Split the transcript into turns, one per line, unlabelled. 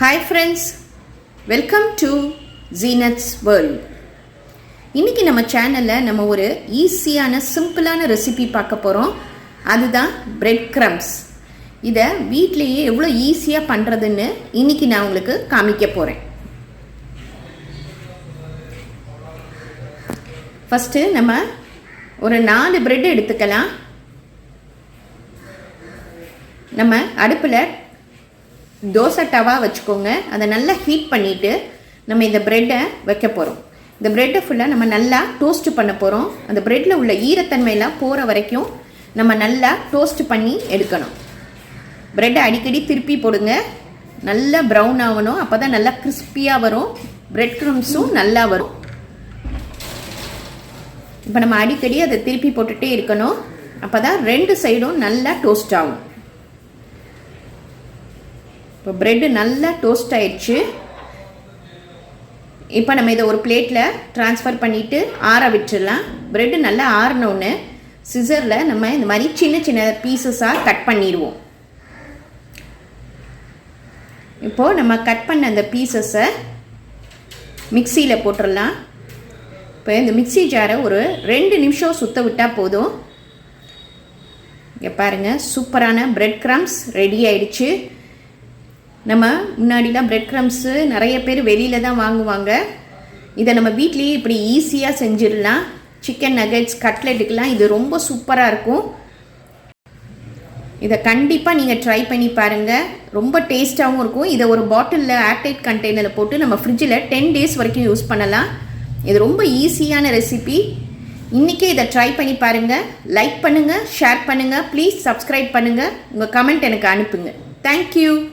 Hi friends, welcome to Zeenath's world. இன்னைக்கு நம்ம சேனல்ல நம்ம ஒரு ஈஸியான சிம்பிளான ரெசிபி பார்க்க போறோம். அதுதான் breadcrumbs. இத வீட்லயே எவ்வளவு ஈஸியா பண்றதுன்னு இன்னைக்கு நான் உங்களுக்கு காமிக்க போறேன். ஃபர்ஸ்ட் நம்ம ஒரு 4 பிரெட் எடுத்துக்கலாம். நம்ம அடுப்புல தோசை தவா வச்சுக்கோங்க. அதை நல்லா ஹீட் பண்ணிட்டு நம்ம இந்த பிரெட்டை வைக்க போகிறோம். இந்த பிரெட்டை ஃபுல்லாக நம்ம நல்லா டோஸ்ட் பண்ண போகிறோம். அந்த பிரெட்டில் உள்ள ஈரத்தன்மையெல்லாம் போகிற வரைக்கும் நம்ம நல்லா டோஸ்ட் பண்ணி எடுக்கணும். பிரெட்டை அடிக்கடி திருப்பி போடுங்க. நல்லா ப்ரௌன் ஆகணும். அப்போ தான் நல்லா கிறிஸ்பியாக வரும். பிரெட் க்ரம்ஸும் நல்லா வரும். இப்போ நம்ம அடிக்கடி அதை திருப்பி போட்டுகிட்டே இருக்கணும். அப்போ தான் 2 சைடும் நல்லா டோஸ்ட் ஆகும். இப்போ பிரெட்டு நல்லா டோஸ்ட் ஆயிடுச்சு. இப்போ நம்ம இதை ஒரு பிளேட்டில் ட்ரான்ஸ்ஃபர் பண்ணிவிட்டு ஆற விட்டுடலாம். பிரெட்டு நல்லா ஆறினோன்னு சிசரில் நம்ம இந்த மாதிரி சின்ன சின்ன பீசஸாக கட் பண்ணிடுவோம். இப்போது நம்ம கட் பண்ண அந்த பீசஸை மிக்சியில் போட்டுடலாம். இப்போ இந்த மிக்சி ஜாரை ஒரு 2 நிமிஷம் சுற்ற விட்டால் போதும். இங்கே பாருங்கள், சூப்பரான பிரெட் க்ரம்ஸ் ரெடி ஆயிடுச்சு. நம்ம முன்னாடிலாம் பிரெட் க்ரம்ஸு நிறைய பேர் வெளியில் தான் வாங்குவாங்க. இதை நம்ம வீட்லேயே இப்படி ஈஸியாக செஞ்சிடலாம். சிக்கன் நகெட்ஸ், கட்லெட்டுக்கெலாம் இது ரொம்ப சூப்பராக இருக்கும். இதை கண்டிப்பாக நீங்கள் ட்ரை பண்ணி பாருங்கள். ரொம்ப டேஸ்ட்டாகவும் இருக்கும். இதை ஒரு பாட்டிலில் ஏர்டைட் கண்டெய்னரில் போட்டு நம்ம ஃப்ரிட்ஜில் 10 டேஸ் வரைக்கும் யூஸ் பண்ணலாம். இது ரொம்ப ஈஸியான ரெசிபி. இன்றைக்கே இதை ட்ரை பண்ணி பாருங்கள். லைக் பண்ணுங்கள், ஷேர் பண்ணுங்கள், ப்ளீஸ் சப்ஸ்கிரைப் பண்ணுங்கள். உங்கள் கமெண்ட் எனக்கு அனுப்புங்க. தேங்க்யூ.